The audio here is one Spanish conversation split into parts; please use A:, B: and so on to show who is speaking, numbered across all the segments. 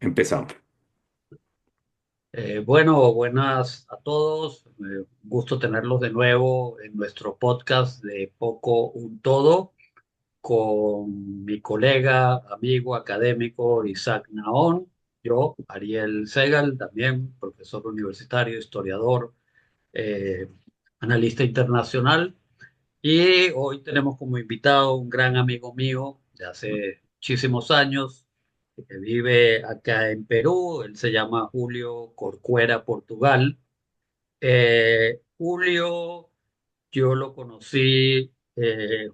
A: Empezamos.
B: Bueno, buenas a todos. Gusto tenerlos de nuevo en nuestro podcast de Poco un Todo con mi colega, amigo académico Isaac Naón, yo, Ariel Segal, también profesor universitario, historiador, eh, analista internacional. Y hoy tenemos como invitado un gran amigo mío de hace muchísimos años que vive acá en Perú. Él se llama Julio Corcuera Portugal. Julio, yo lo conocí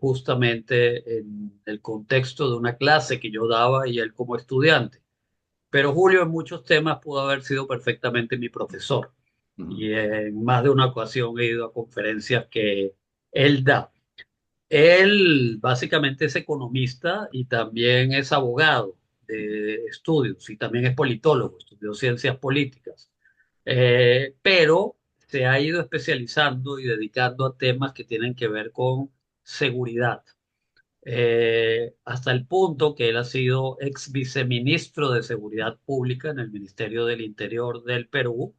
B: justamente en el contexto de una clase que yo daba y él como estudiante. Pero Julio en muchos temas pudo haber sido perfectamente mi profesor.
A: Ujú.
B: Y en más de una ocasión he ido a conferencias que él da. Él básicamente es economista y también es abogado de estudios y también es politólogo, estudió ciencias políticas. Pero se ha ido especializando y dedicando a temas que tienen que ver con seguridad. Hasta el punto que él ha sido ex viceministro de Seguridad Pública en el Ministerio del Interior del Perú.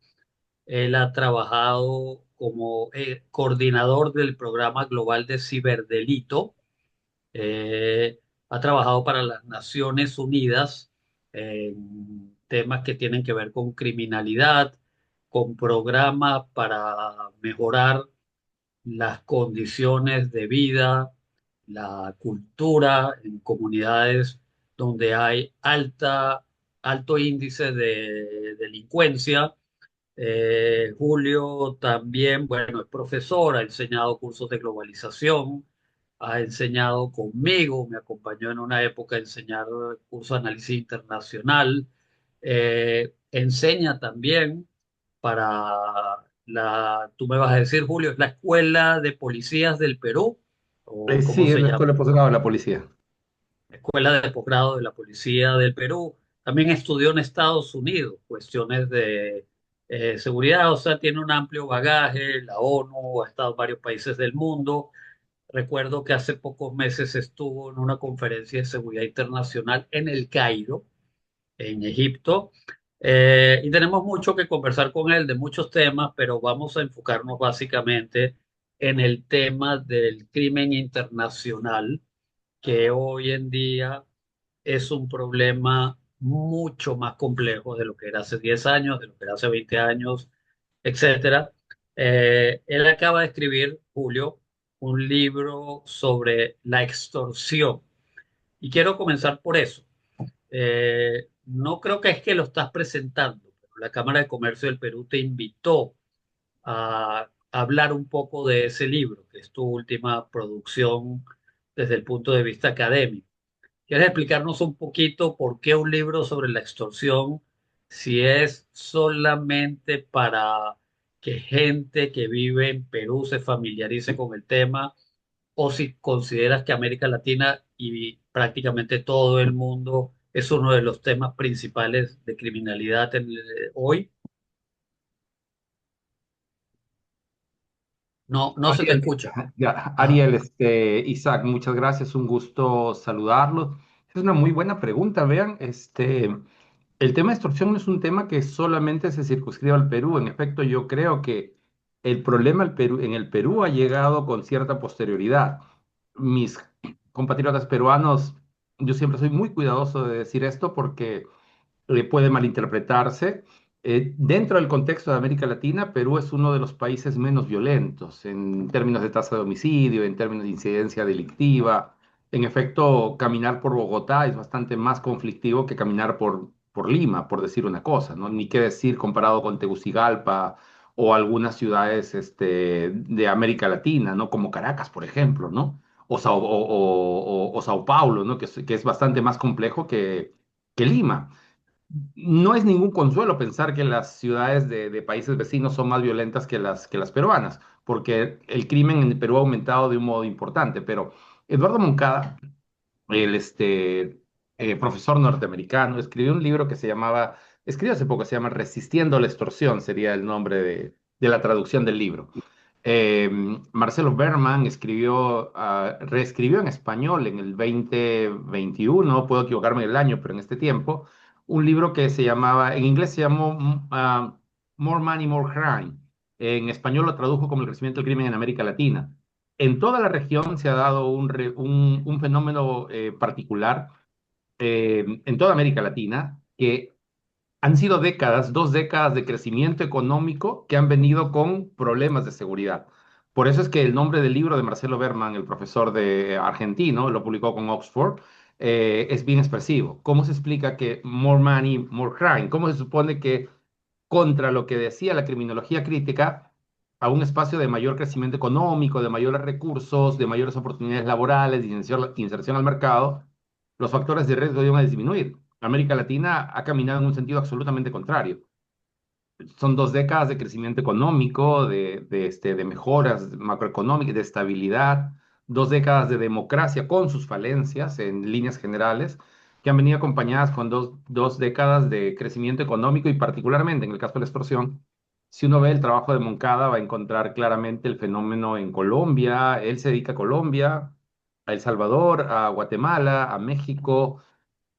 B: Él ha trabajado como coordinador del Programa Global de Ciberdelito. Ha trabajado para las Naciones Unidas en temas que tienen que ver con criminalidad, con programas para mejorar las condiciones de vida, la cultura en comunidades donde hay alto índice de delincuencia. Julio también, bueno, es profesor, ha enseñado cursos de globalización, ha enseñado conmigo, me acompañó en una época a enseñar curso de análisis internacional. Enseña también para tú me vas a decir, Julio, ¿es la Escuela de Policías del Perú? ¿O cómo
A: Sí, es
B: se
A: la
B: llama?
A: escuela de posgrado de la policía.
B: Escuela de Posgrado de la Policía del Perú. También estudió en Estados Unidos cuestiones de seguridad, o sea, tiene un amplio bagaje, la ONU, ha estado en varios países del mundo. Recuerdo que hace pocos meses estuvo en una conferencia de seguridad internacional en El Cairo, en Egipto. Y tenemos mucho que conversar con él de muchos temas, pero vamos a enfocarnos básicamente en el tema del crimen internacional, que hoy en día es un problema mucho más complejo de lo que era hace 10 años, de lo que era hace 20 años, etcétera. Él acaba de escribir, Julio, un libro sobre la extorsión. Y quiero comenzar por eso. No creo que es que lo estás presentando, pero la Cámara de Comercio del Perú te invitó a hablar un poco de ese libro, que es tu última producción desde el punto de vista académico. ¿Quieres explicarnos un poquito por qué un libro sobre la extorsión, si es solamente para que gente que vive en Perú se familiarice con el tema, o si consideras que América Latina y prácticamente todo el mundo es uno de los temas principales de criminalidad hoy? No, no se te
A: Ariel,
B: escucha.
A: ya,
B: Ajá.
A: Ariel, Isaac, muchas gracias, un gusto saludarlos. Es una muy buena pregunta, vean, el tema de extorsión no es un tema que solamente se circunscribe al Perú. En efecto, yo creo que el problema en el Perú ha llegado con cierta posterioridad. Mis compatriotas peruanos, yo siempre soy muy cuidadoso de decir esto porque puede malinterpretarse. Dentro del contexto de América Latina, Perú es uno de los países menos violentos en términos de tasa de homicidio, en términos de incidencia delictiva. En efecto, caminar por Bogotá es bastante más conflictivo que caminar por Lima, por decir una cosa, ¿no? Ni qué decir comparado con Tegucigalpa o algunas ciudades de América Latina, ¿no? Como Caracas, por ejemplo, ¿no? O Sao Paulo, ¿no? Que es bastante más complejo que Lima. No es ningún consuelo pensar que las ciudades de países vecinos son más violentas que las peruanas, porque el crimen en Perú ha aumentado de un modo importante. Pero Eduardo Moncada, el profesor norteamericano, escribió un libro que escribió hace poco, se llama Resistiendo la extorsión, sería el nombre de la traducción del libro. Eh, Marcelo Berman reescribió en español en el 2021, puedo equivocarme del año, pero en este tiempo, un libro que se llamaba, en inglés se llamó More Money, More Crime. En español lo tradujo como el crecimiento del crimen en América Latina. En toda la región se ha dado un fenómeno particular en toda América Latina, que han sido décadas, 2 décadas de crecimiento económico que han venido con problemas de seguridad. Por eso es que el nombre del libro de Marcelo Berman, el profesor de argentino, lo publicó con Oxford, es bien expresivo. ¿Cómo se explica que more money, more crime? ¿Cómo se supone que contra lo que decía la criminología crítica, a un espacio de mayor crecimiento económico, de mayores recursos, de mayores oportunidades laborales, de inserción al mercado, los factores de riesgo iban a disminuir? América Latina ha caminado en un sentido absolutamente contrario. Son 2 décadas de crecimiento económico, de mejoras macroeconómicas, de estabilidad, 2 décadas de democracia con sus falencias en líneas generales, que han venido acompañadas con dos décadas de crecimiento económico y particularmente en el caso de la extorsión. Si uno ve el trabajo de Moncada, va a encontrar claramente el fenómeno en Colombia. Él se dedica a Colombia, a El Salvador, a Guatemala, a México,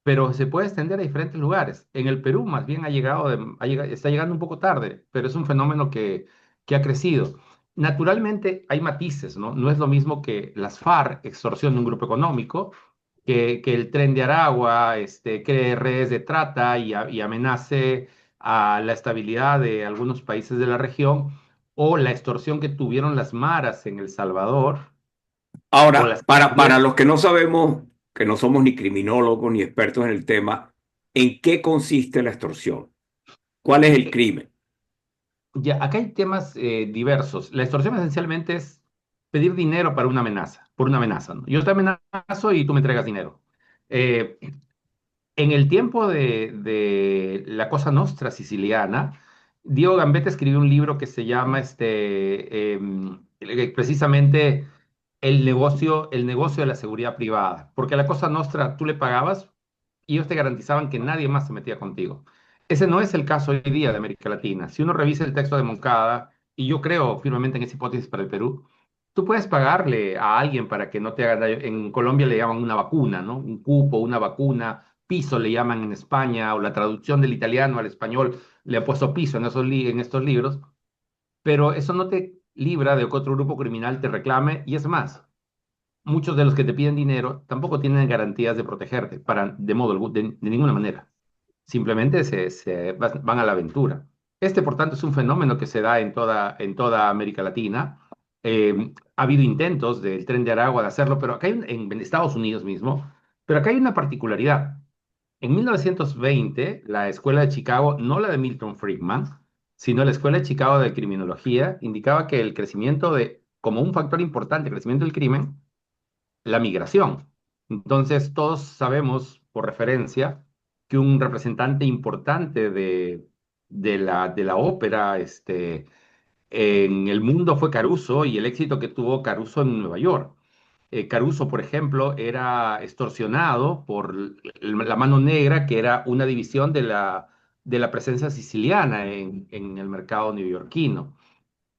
A: pero se puede extender a diferentes lugares. En el Perú, más bien, está llegando un poco tarde, pero es un fenómeno que ha crecido. Naturalmente, hay matices, ¿no? No es lo mismo que las FARC extorsionen un grupo económico, que el Tren de Aragua cree redes de trata y amenace a la estabilidad de algunos países de la región, o la extorsión que tuvieron las maras en El Salvador, o
C: Ahora,
A: las
C: para
A: pandillas.
C: los que no sabemos, que no somos ni criminólogos ni expertos en el tema, ¿en qué consiste la extorsión? ¿Cuál es el crimen?
A: Ya, acá hay temas diversos. La extorsión esencialmente es pedir dinero para una amenaza, por una amenaza, ¿no? Yo te amenazo y tú me entregas dinero. Eh, en el tiempo de la Cosa Nostra siciliana, Diego Gambetta escribió un libro que se llama precisamente el negocio de la seguridad privada, porque a la Cosa Nostra tú le pagabas y ellos te garantizaban que nadie más se metía contigo. Ese no es el caso hoy día de América Latina. Si uno revisa el texto de Moncada, y yo creo firmemente en esa hipótesis para el Perú, tú puedes pagarle a alguien para que no te haga daño. En Colombia le llaman una vacuna, ¿no? Un cupo, una vacuna, piso le llaman en España, o la traducción del italiano al español le ha puesto piso en estos libros, pero eso no te libra de que otro grupo criminal te reclame, y es más, muchos de los que te piden dinero tampoco tienen garantías de protegerte, de ninguna manera. Simplemente van a la aventura. Por tanto, es un fenómeno que se da en toda América Latina. Ha habido intentos del Tren de Aragua de hacerlo, pero acá en Estados Unidos mismo, pero acá hay una particularidad. En 1920, la Escuela de Chicago, no la de Milton Friedman, sino la Escuela de Chicago de Criminología, indicaba que el crecimiento como un factor importante, el crecimiento del crimen, la migración. Entonces, todos sabemos por referencia que un representante importante de la ópera en el mundo fue Caruso, y el éxito que tuvo Caruso en Nueva York. Caruso, por ejemplo, era extorsionado por la Mano Negra, que era una división de la presencia siciliana en el mercado neoyorquino.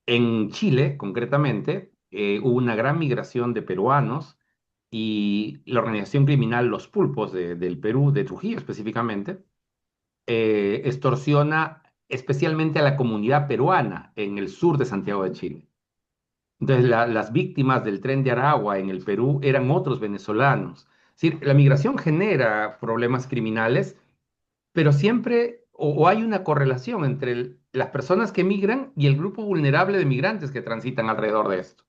A: En Chile, concretamente, hubo una gran migración de peruanos, y la organización criminal Los Pulpos del Perú, de Trujillo específicamente, extorsiona especialmente a la comunidad peruana en el sur de Santiago de Chile. Entonces, las víctimas del Tren de Aragua en el Perú eran otros venezolanos. Es decir, la migración genera problemas criminales, pero siempre o hay una correlación entre las personas que migran y el grupo vulnerable de migrantes que transitan alrededor de esto.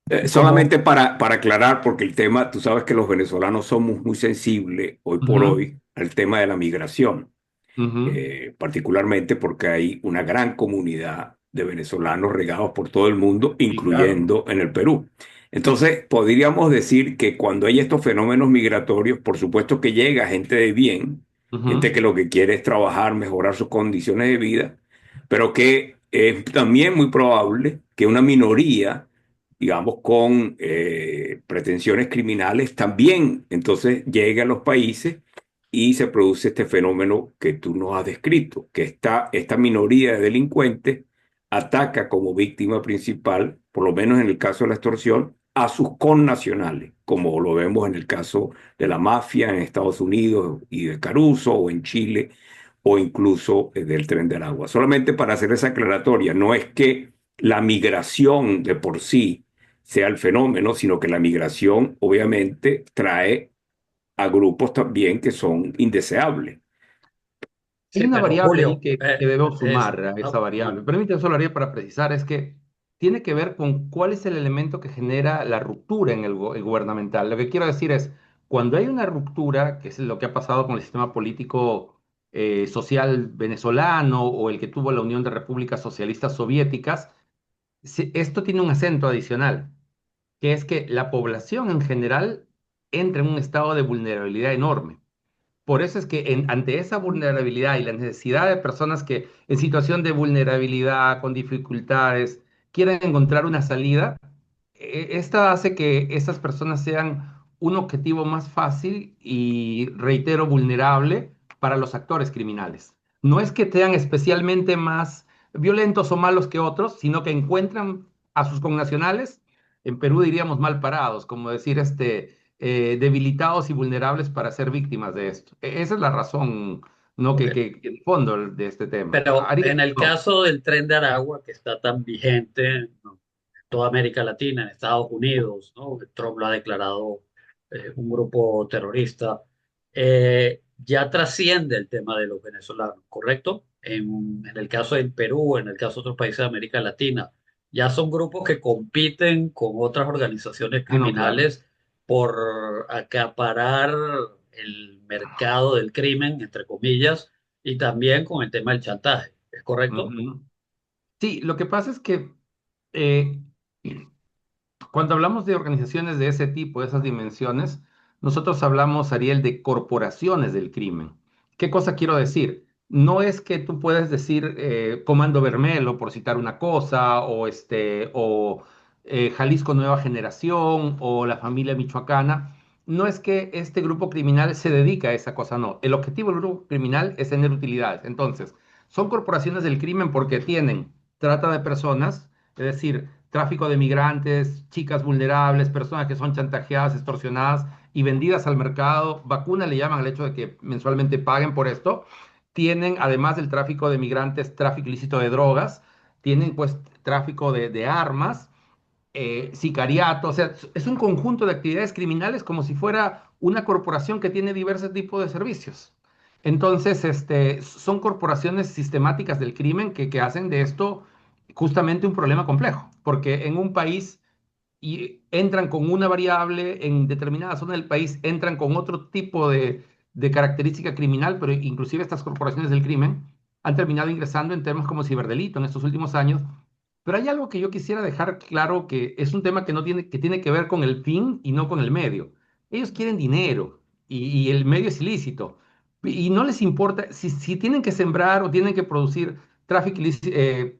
A: Como,
C: Solamente para aclarar, porque el tema, tú sabes que los venezolanos somos muy sensibles hoy por
A: ujú,
C: hoy al tema de la migración,
A: ujú,
C: particularmente porque hay una gran comunidad de venezolanos regados por todo el mundo,
A: sí, claro.
C: incluyendo en el Perú. Entonces, podríamos decir que cuando hay estos fenómenos migratorios, por supuesto que llega gente de bien, gente
A: Ujú,
C: que lo que quiere es trabajar, mejorar sus condiciones de vida, pero que es también muy probable que una minoría, digamos, con pretensiones criminales, también entonces llegue a los países y se produce este fenómeno que tú nos has descrito, que esta minoría de delincuentes ataca como víctima principal, por lo menos en el caso de la extorsión, a sus connacionales, como lo vemos en el caso de la mafia en Estados Unidos y de Caruso, o en Chile, o incluso del Tren de Aragua. Solamente para hacer esa aclaratoria, no es que la migración de por sí sea el fenómeno, sino que la migración obviamente trae a grupos también que son indeseables.
A: Hay
B: Sí,
A: una
B: pero
A: variable ahí
B: Julio,
A: que debemos sumar a esa variable. Permítame solo haría para precisar, es que tiene que ver con cuál es el elemento que genera la ruptura en el gubernamental. Lo que quiero decir es, cuando hay una ruptura, que es lo que ha pasado con el sistema político social venezolano o el que tuvo la Unión de Repúblicas Socialistas Soviéticas, esto tiene un acento adicional, que es que la población en general entra en un estado de vulnerabilidad enorme. Por eso es que ante esa vulnerabilidad y la necesidad de personas que en situación de vulnerabilidad, con dificultades, quieren encontrar una salida, esta hace que estas personas sean un objetivo más fácil y, reitero, vulnerable para los actores criminales. No es que sean especialmente más violentos o malos que otros, sino que encuentran a sus connacionales, en Perú diríamos mal parados, como decir, debilitados y vulnerables para ser víctimas de esto. Esa es la razón, ¿no?
B: ok.
A: Que el fondo de este tema.
B: Pero
A: Ariel,
B: en el
A: no.
B: caso del Tren de Aragua, que está tan vigente, ¿no?, en toda América Latina, en Estados Unidos, ¿no? Trump lo ha declarado un grupo terrorista, ya trasciende el tema de los venezolanos, ¿correcto? En el caso del Perú, en el caso de otros países de América Latina, ya son grupos que compiten con otras organizaciones
A: Ah, no, claro.
B: criminales por acaparar el mercado del crimen, entre comillas, y también con el tema del chantaje, ¿es correcto?
A: Ujú. Sí, lo que pasa es que eh, cuando hablamos de organizaciones de ese tipo, de esas dimensiones, nosotros hablamos, Ariel, de corporaciones del crimen. ¿Qué cosa quiero decir? No es que tú puedes decir Comando Bermelo, por citar una cosa, o Jalisco Nueva Generación, o la familia michoacana. No es que este grupo criminal se dedica a esa cosa, no. El objetivo del grupo criminal es tener utilidades. Entonces, son corporaciones del crimen porque tienen trata de personas, es decir, tráfico de migrantes, chicas vulnerables, personas que son chantajeadas, extorsionadas y vendidas al mercado. Vacuna le llaman al hecho de que mensualmente paguen por esto. Tienen, además del tráfico de migrantes, tráfico ilícito de drogas. Tienen, pues, tráfico de armas, sicariato. O sea, es un conjunto de actividades criminales como si fuera una corporación que tiene diversos tipos de servicios. Entonces, son corporaciones sistemáticas del crimen que hacen de esto justamente un problema complejo, porque en un país entran con una variable, en determinada zona del país entran con otro tipo de característica criminal, pero inclusive estas corporaciones del crimen han terminado ingresando en temas como ciberdelito en estos últimos años. Pero hay algo que yo quisiera dejar claro, que es un tema que tiene que ver con el fin y no con el medio. Ellos quieren dinero y el medio es ilícito. Y no les importa si tienen que sembrar o tienen que producir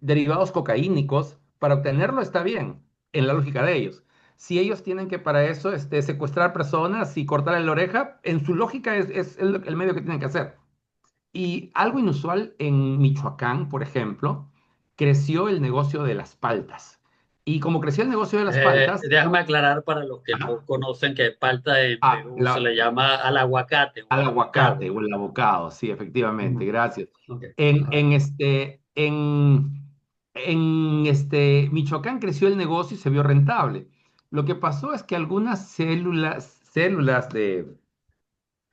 A: derivados cocaínicos para obtenerlo, está bien, en la lógica de ellos. Si ellos tienen que para eso secuestrar personas y cortarle la oreja, en su lógica es el medio que tienen que hacer. Y algo inusual en Michoacán, por ejemplo, creció el negocio de las paltas. Y como creció el negocio de las paltas,
B: Déjame aclarar para los que no
A: ajá,
B: conocen que palta en
A: ah,
B: Perú se le llama al aguacate o
A: al
B: al
A: aguacate
B: avocado.
A: o el abocado, sí, efectivamente,
B: Ujú.
A: gracias.
B: Ok.
A: En,
B: Ajá.
A: en, este, en Michoacán creció el negocio y se vio rentable. Lo que pasó es que algunas células de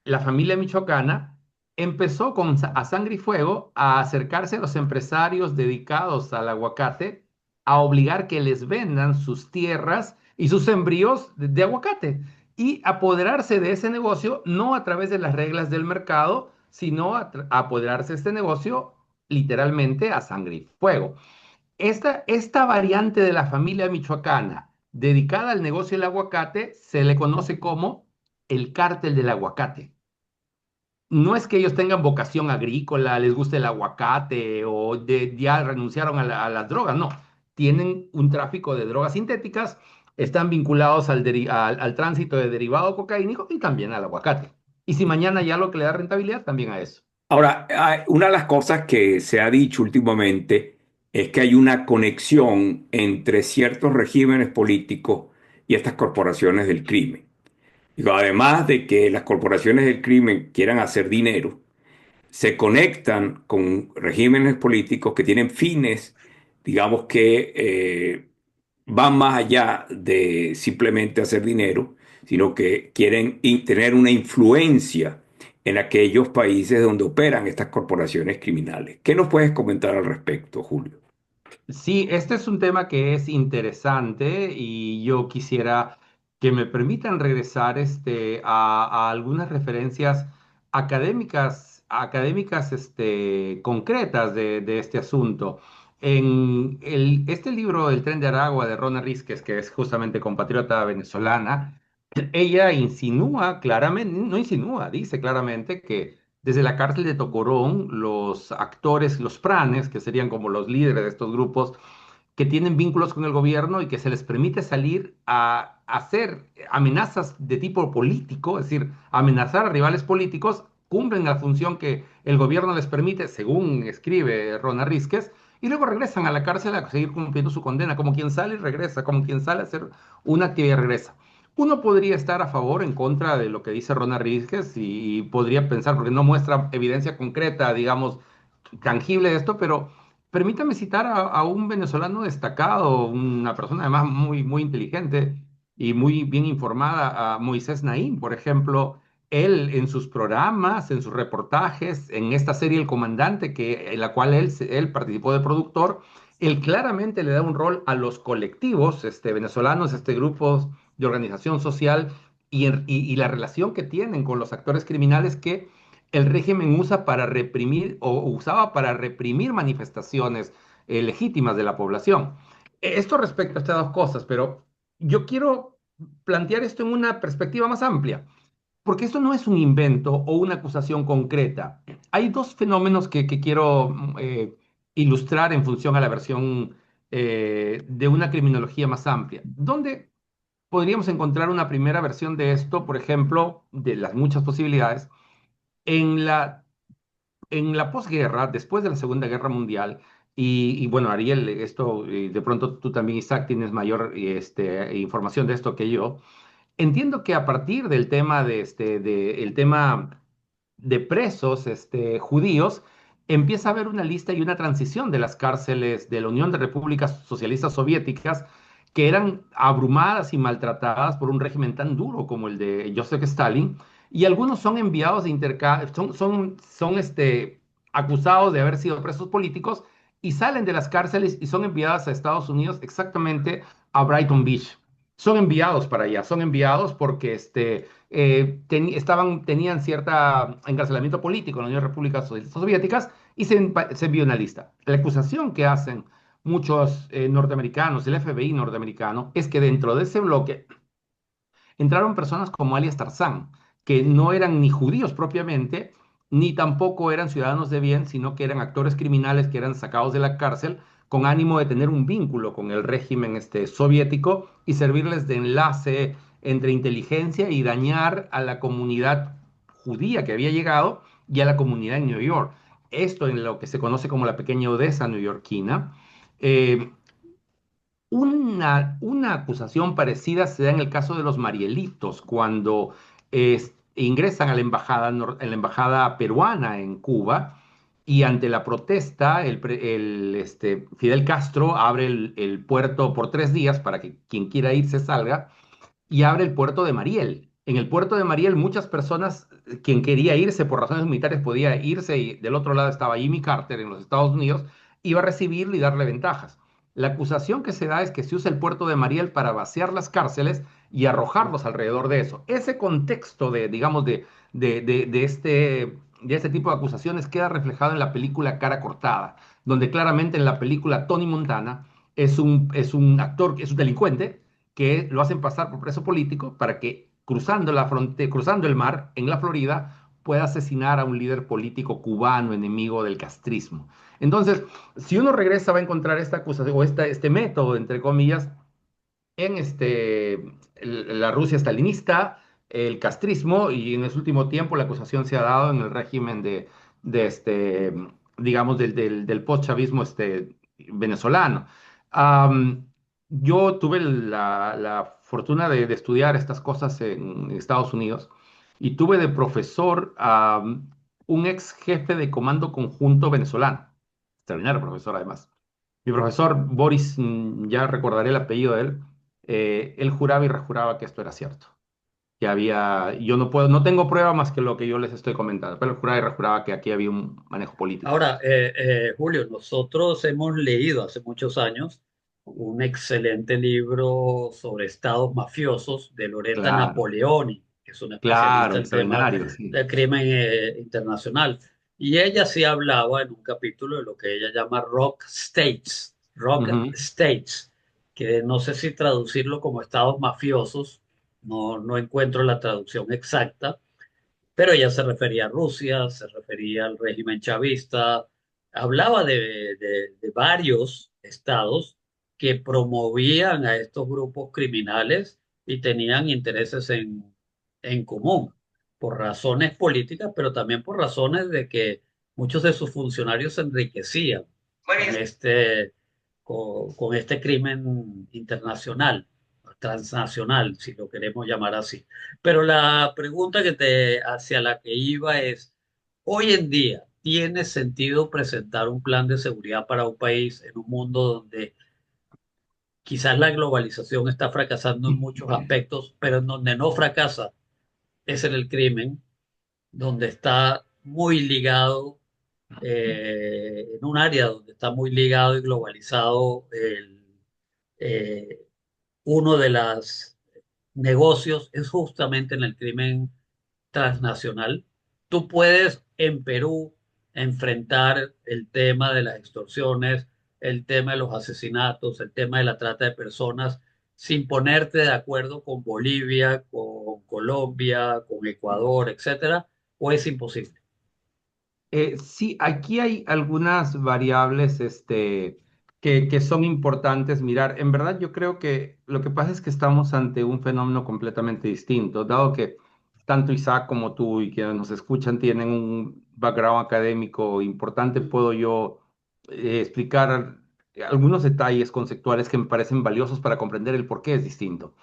A: la familia michoacana empezó a sangre y fuego a acercarse a los empresarios dedicados al aguacate, a obligar que les vendan sus tierras y sus sembríos de aguacate y apoderarse de ese negocio no a través de las reglas del mercado, sino a apoderarse de este negocio literalmente a sangre y fuego. Esta variante de la familia michoacana dedicada al negocio del aguacate se le conoce como el cártel del aguacate. No es que ellos tengan vocación agrícola, les guste el aguacate o ya renunciaron a las drogas, no. Tienen un tráfico de drogas sintéticas, están vinculados al tránsito de derivado cocaínico y también al aguacate. Y si mañana ya lo que le da rentabilidad, también a eso.
C: Ahora, una de las cosas que se ha dicho últimamente es que hay una conexión entre ciertos regímenes políticos y estas corporaciones del crimen. Digo, además de que las corporaciones del crimen quieran hacer dinero, se conectan con regímenes políticos que tienen fines, digamos que van más allá de simplemente hacer dinero, sino que quieren tener una influencia en aquellos países donde operan estas corporaciones criminales. ¿Qué nos puedes comentar al respecto, Julio?
A: Sí, este es un tema que es interesante y yo quisiera que me permitan regresar a algunas referencias académicas concretas de este asunto. En este libro, El tren de Aragua, de Rona Rísquez, que es justamente compatriota venezolana, ella insinúa claramente, no insinúa, dice claramente que desde la cárcel de Tocorón, los actores, los pranes, que serían como los líderes de estos grupos, que tienen vínculos con el gobierno y que se les permite salir a hacer amenazas de tipo político, es decir, amenazar a rivales políticos, cumplen la función que el gobierno les permite, según escribe Rona Rísquez, y luego regresan a la cárcel a seguir cumpliendo su condena, como quien sale y regresa, como quien sale a hacer una actividad y regresa. Uno podría estar a favor o en contra de lo que dice Rona Rísquez y podría pensar, porque no muestra evidencia concreta, digamos, tangible de esto, pero permítame citar a un venezolano destacado, una persona además muy inteligente y muy bien informada, a Moisés Naím, por ejemplo. Él en sus programas, en sus reportajes, en esta serie El Comandante, en la cual él participó de productor, él claramente le da un rol a los colectivos venezolanos, grupos de organización social y la relación que tienen con los actores criminales que el régimen usa para reprimir o usaba para reprimir manifestaciones legítimas de la población. Esto respecto a estas dos cosas, pero yo quiero plantear esto en una perspectiva más amplia, porque esto no es un invento o una acusación concreta. Hay dos fenómenos que quiero ilustrar en función a la versión de una criminología más amplia. ¿Dónde podríamos encontrar una primera versión de esto, por ejemplo, de las muchas posibilidades? En la posguerra, después de la Segunda Guerra Mundial, bueno, Ariel, esto de pronto tú también, Isaac, tienes mayor información de esto que yo. Entiendo que a partir del tema el tema de presos judíos, empieza a haber una lista y una transición de las cárceles de la Unión de Repúblicas Socialistas Soviéticas que eran abrumadas y maltratadas por un régimen tan duro como el de Joseph Stalin, y algunos son enviados de intercambio, acusados de haber sido presos políticos y salen de las cárceles y son enviados a Estados Unidos, exactamente a Brighton Beach. Son enviados para allá, son enviados porque tenían cierto encarcelamiento político en la Unión de Repúblicas Soviéticas y se envió una lista. La acusación que hacen muchos norteamericanos, el FBI norteamericano, es que dentro de ese bloque entraron personas como alias Tarzán, que no eran ni judíos propiamente, ni tampoco eran ciudadanos de bien, sino que eran actores criminales que eran sacados de la cárcel con ánimo de tener un vínculo con el régimen soviético y servirles de enlace entre inteligencia y dañar a la comunidad judía que había llegado y a la comunidad en New York. Esto en lo que se conoce como la pequeña Odessa neoyorquina. Eh, una acusación parecida se da en el caso de los Marielitos, cuando ingresan a a la embajada peruana en Cuba y ante la protesta, Fidel Castro abre el puerto por 3 días para que quien quiera irse salga y abre el puerto de Mariel. En el puerto de Mariel muchas personas, quien quería irse por razones militares podía irse y del otro lado estaba Jimmy Carter en los Estados Unidos, iba a recibirle y darle ventajas. La acusación que se da es que se usa el puerto de Mariel para vaciar las cárceles y arrojarlos alrededor de eso. Ese contexto digamos, de este tipo de acusaciones queda reflejado en la película Cara Cortada, donde claramente en la película Tony Montana es un actor, es un delincuente, que lo hacen pasar por preso político para que cruzando la frontera, cruzando el mar en la Florida, pueda asesinar a un líder político cubano enemigo del castrismo. Entonces, si uno regresa va a encontrar esta acusación o este método, entre comillas, en la Rusia stalinista, el castrismo y en ese último tiempo la acusación se ha dado en el régimen de digamos, del postchavismo venezolano. Um, yo tuve la fortuna de estudiar estas cosas en Estados Unidos y tuve de profesor a un ex jefe de comando conjunto venezolano, extraordinario profesor además. Mi profesor Boris, ya recordaré el apellido de él, él juraba y rejuraba que esto era cierto, que había, yo no puedo, no tengo prueba más que lo que yo les estoy comentando, pero él juraba y rejuraba que aquí había un manejo político.
B: Ahora, Julio, nosotros hemos leído hace muchos años un excelente libro sobre estados mafiosos de Loretta
A: Claro,
B: Napoleoni, que es una
A: claro,
B: especialista en temas
A: extraordinario, sí.
B: de crimen internacional. Y ella sí hablaba en un capítulo de lo que ella llama rock
A: Ujú.
B: states, que no sé si traducirlo como estados mafiosos, no encuentro la traducción exacta, pero ella se refería a Rusia, se refería al régimen chavista, hablaba de varios estados que promovían a estos grupos criminales y tenían intereses en común, por razones políticas, pero también por razones de que muchos de sus funcionarios se enriquecían con con este crimen internacional, transnacional, si lo queremos llamar así. Pero la pregunta hacia la que iba es, hoy en día, ¿tiene sentido presentar un plan de seguridad para un país en un mundo donde quizás la globalización está fracasando en muchos aspectos, pero en donde no fracasa es en el crimen, donde está muy ligado, en un área donde está muy ligado y globalizado eh, uno de los negocios es justamente en el crimen transnacional? Tú puedes en Perú enfrentar el tema de las extorsiones, el tema de los asesinatos, el tema de la trata de personas, sin ponerte de acuerdo con Bolivia, con Colombia, con Ecuador, etcétera, o es imposible.
A: Sí, aquí hay algunas variables que son importantes mirar. En verdad, yo creo que lo que pasa es que estamos ante un fenómeno completamente distinto, dado que tanto Isaac como tú y quienes nos escuchan tienen un background académico importante, puedo yo explicar algunos detalles conceptuales que me parecen valiosos para comprender el por qué es distinto.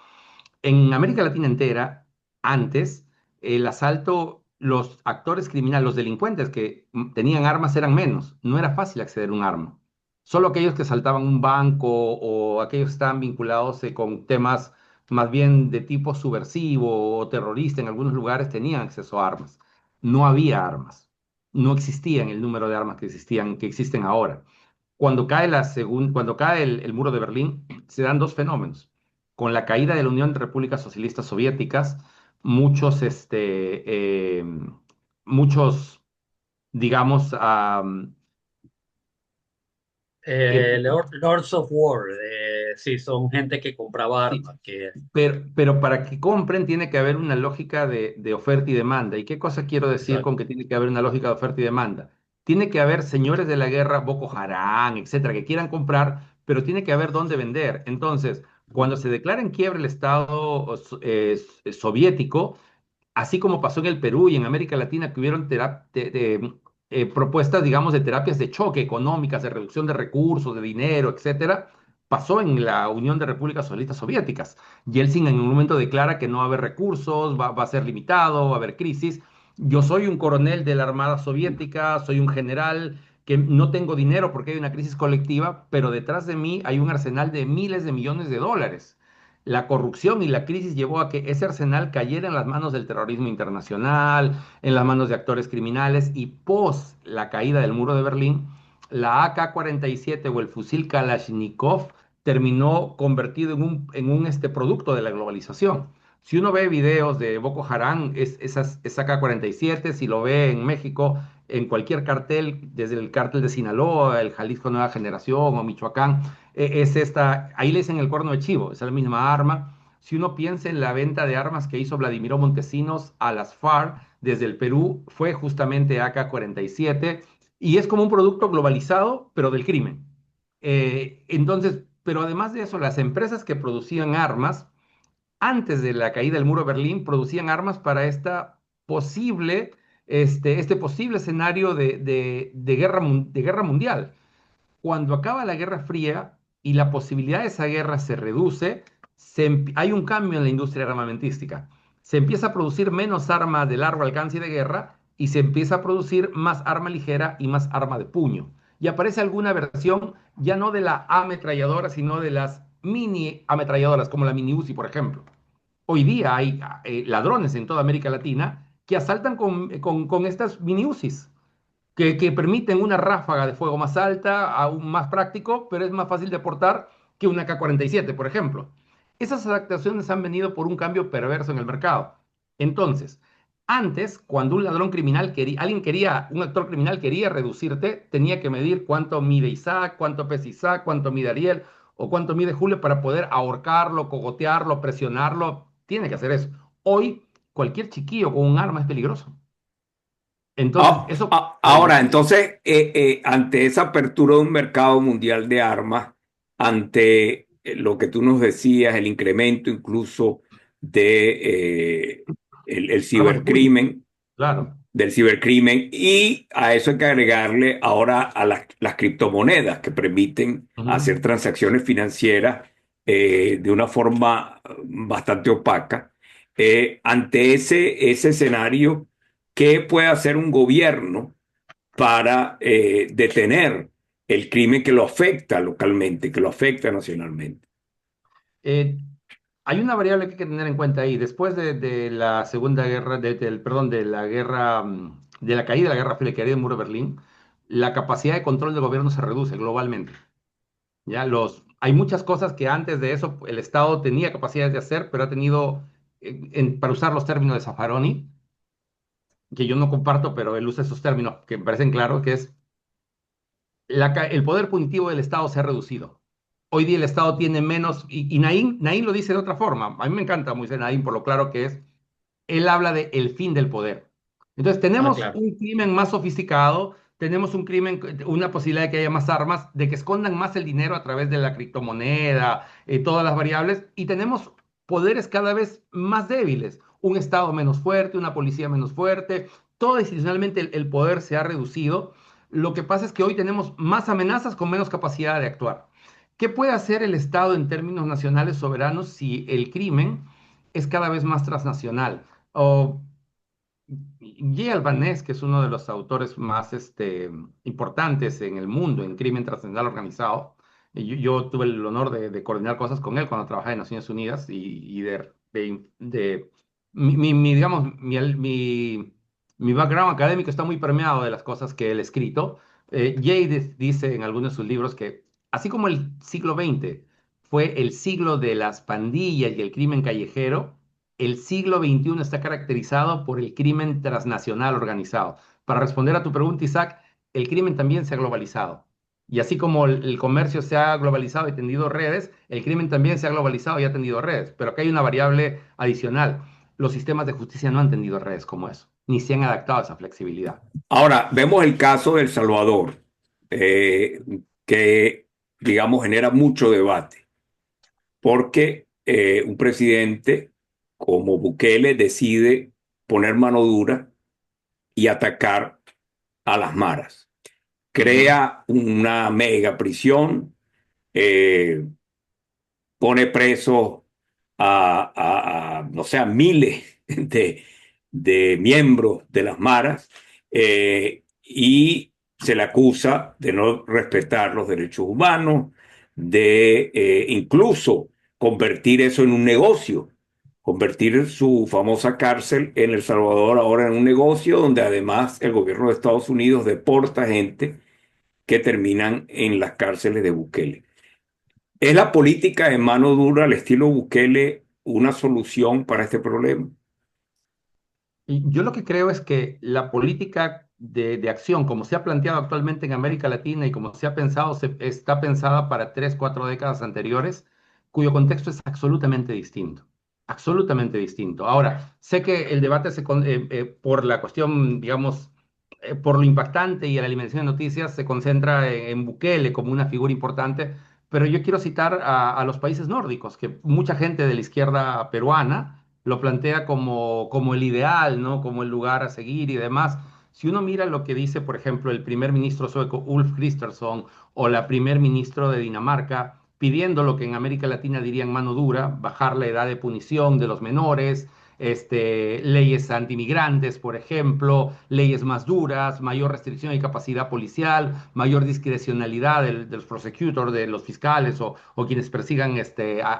A: En América Latina entera, antes, el asalto, los actores criminales, los delincuentes que tenían armas eran menos. No era fácil acceder a un arma. Solo aquellos que saltaban un banco o aquellos que estaban vinculados con temas más bien de tipo subversivo o terrorista en algunos lugares tenían acceso a armas. No había armas. No existían el número de armas que existían, que existen ahora. Cuando cae el muro de Berlín, se dan dos fenómenos. Con la caída de la Unión de Repúblicas Socialistas Soviéticas, muchos, muchos, digamos,
B: Lords of War, sí, son gente que compraba
A: sí,
B: armas, que
A: pero para que compren tiene que haber una lógica de oferta y demanda. ¿Y qué cosa quiero decir con
B: exacto.
A: que tiene que haber una lógica de oferta y demanda? Tiene que haber señores de la guerra, Boko Haram, etcétera, que quieran comprar, pero tiene que haber dónde vender. Entonces, cuando se declara en quiebra el Estado soviético, así como pasó en el Perú y en América Latina, que hubieron propuestas, digamos, de terapias de choque económicas, de reducción de recursos, de dinero, etcétera, pasó en la Unión de Repúblicas Socialistas Soviéticas. Yeltsin en un momento declara que no va a haber recursos, va a ser limitado, va a haber crisis. Yo soy un coronel de la Armada Soviética, soy un general que no tengo dinero porque hay una crisis colectiva, pero detrás de mí hay un arsenal de miles de millones de dólares. La corrupción y la crisis llevó a que ese arsenal cayera en las manos del terrorismo internacional, en las manos de actores criminales y pos la caída del muro de Berlín, la AK-47 o el fusil Kalashnikov terminó convertido en un producto de la globalización. Si uno ve videos de Boko Haram, es AK-47, si lo ve en México, en cualquier cartel, desde el cártel de Sinaloa, el Jalisco Nueva Generación o Michoacán, es esta, ahí le dicen el cuerno de chivo, es la misma arma. Si uno piensa en la venta de armas que hizo Vladimiro Montesinos a las FARC desde el Perú, fue justamente AK-47 y es como un producto globalizado, pero del crimen. Entonces, pero además de eso, las empresas que producían armas, antes de la caída del muro de Berlín, producían armas para posible, este posible escenario de guerra mundial. Cuando acaba la Guerra Fría, y la posibilidad de esa guerra se reduce, hay un cambio en la industria armamentística. Se empieza a producir menos armas de largo alcance y de guerra y se empieza a producir más arma ligera y más arma de puño. Y aparece alguna versión ya no de la ametralladora, sino de las mini ametralladoras, como la mini Uzi, por ejemplo. Hoy día hay ladrones en toda América Latina que asaltan con estas mini UCIs que permiten una ráfaga de fuego más alta, aún más práctico, pero es más fácil de portar que una K-47, por ejemplo. Esas adaptaciones han venido por un cambio perverso en el mercado. Entonces, antes, cuando un ladrón criminal quería, alguien quería, un actor criminal quería reducirte, tenía que medir cuánto mide Isaac, cuánto pesa Isaac, cuánto mide Ariel o cuánto mide Julio para poder ahorcarlo, cogotearlo, presionarlo. Tiene que hacer eso. Hoy, cualquier chiquillo con un arma es peligroso. Entonces, eso
C: Ahora, entonces, ante esa apertura de un mercado mundial de armas, ante lo que tú nos decías, el incremento incluso de el
A: armas de puño,
C: cibercrimen,
A: claro.
C: del cibercrimen, y a eso hay que agregarle ahora a las criptomonedas que permiten
A: Ujú.
C: hacer transacciones financieras de una forma bastante opaca. Ante ese escenario, ¿qué puede hacer un gobierno para detener el crimen que lo afecta localmente, que lo afecta nacionalmente?
A: Eh, Hay una variable que hay que tener en cuenta ahí. Después de la Segunda Guerra, perdón, de la guerra, de la caída de la Guerra Fría y caída del muro de Berlín, la capacidad de control del gobierno se reduce globalmente. Ya hay muchas cosas que antes de eso el Estado tenía capacidades de hacer, pero ha tenido, para usar los términos de Zaffaroni, que yo no comparto, pero él usa esos términos que me parecen claros, que es el poder punitivo del Estado se ha reducido. Hoy día el Estado tiene menos, y Naín lo dice de otra forma. A mí me encanta Moisés Naín por lo claro que es. Él habla de el fin del poder. Entonces,
B: Ah,
A: tenemos
B: claro.
A: un crimen más sofisticado, tenemos un crimen, una posibilidad de que haya más armas, de que escondan más el dinero a través de la criptomoneda, todas las variables, y tenemos poderes cada vez más débiles. Un Estado menos fuerte, una policía menos fuerte, todo institucionalmente el poder se ha reducido. Lo que pasa es que hoy tenemos más amenazas con menos capacidad de actuar. ¿Qué puede hacer el Estado en términos nacionales soberanos si el crimen es cada vez más transnacional? O Guy Albanés, que es uno de los autores más importantes en el mundo en crimen transnacional organizado, y yo tuve el honor de coordinar cosas con él cuando trabajaba en Naciones Unidas y digamos, mi background académico está muy permeado de las cosas que él ha escrito. Jay dice en algunos de sus libros que así como el siglo XX fue el siglo de las pandillas y el crimen callejero, el siglo XXI está caracterizado por el crimen transnacional organizado. Para responder a tu pregunta, Isaac, el crimen también se ha globalizado. Y así como el comercio se ha globalizado y tendido redes, el crimen también se ha globalizado y ha tendido redes. Pero acá hay una variable adicional. Los sistemas de justicia no han tendido redes como eso, ni se han adaptado a esa flexibilidad.
C: Ahora, vemos el caso de El Salvador, eh, que, digamos, genera mucho debate, porque un presidente como Bukele decide poner mano dura y atacar a las maras.
A: Ujú.
C: Crea una mega prisión, eh, pone presos no sé, a miles de miembros de las maras, y se le acusa de no respetar los derechos humanos, de incluso convertir eso en un negocio, convertir su famosa cárcel en El Salvador ahora en un negocio donde además el gobierno de Estados Unidos deporta gente que terminan en las cárceles de Bukele. ¿Es la política de mano dura al estilo Bukele una solución para este problema?
A: Y yo lo que creo es que la política de acción, como se ha planteado actualmente en América Latina y como se ha pensado, está pensada para 3, 4 décadas anteriores, cuyo contexto es absolutamente distinto. Absolutamente distinto. Ahora, sé que el debate por la cuestión, digamos, por lo impactante y a la eliminación de noticias, se concentra en Bukele como una figura importante, pero yo quiero citar a los países nórdicos, que mucha gente de la izquierda peruana lo plantea como el ideal, ¿no? Como el lugar a seguir y demás. Si uno mira lo que dice, por ejemplo, el primer ministro sueco Ulf Kristersson o la primer ministro de Dinamarca, pidiendo lo que en América Latina dirían mano dura, bajar la edad de punición de los menores, leyes antimigrantes, por ejemplo, leyes más duras, mayor restricción y capacidad policial, mayor discrecionalidad de los prosecutors, de los fiscales o quienes persigan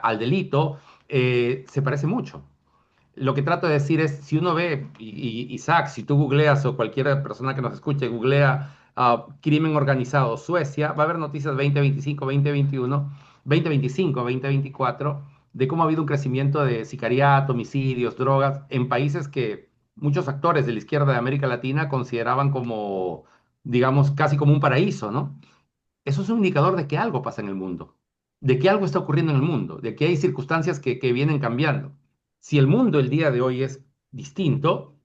A: al delito, se parece mucho. Lo que trato de decir es, si uno ve, Isaac, si tú googleas o cualquier persona que nos escuche googlea crimen organizado Suecia, va a haber noticias 2025, 2021, 2025, 2024, de cómo ha habido un crecimiento de sicariato, homicidios, drogas, en países que muchos actores de la izquierda de América Latina consideraban como, digamos, casi como un paraíso, ¿no? Eso es un indicador de que algo pasa en el mundo, de que algo está ocurriendo en el mundo, de que hay circunstancias que vienen cambiando. Si el mundo el día de hoy es distinto,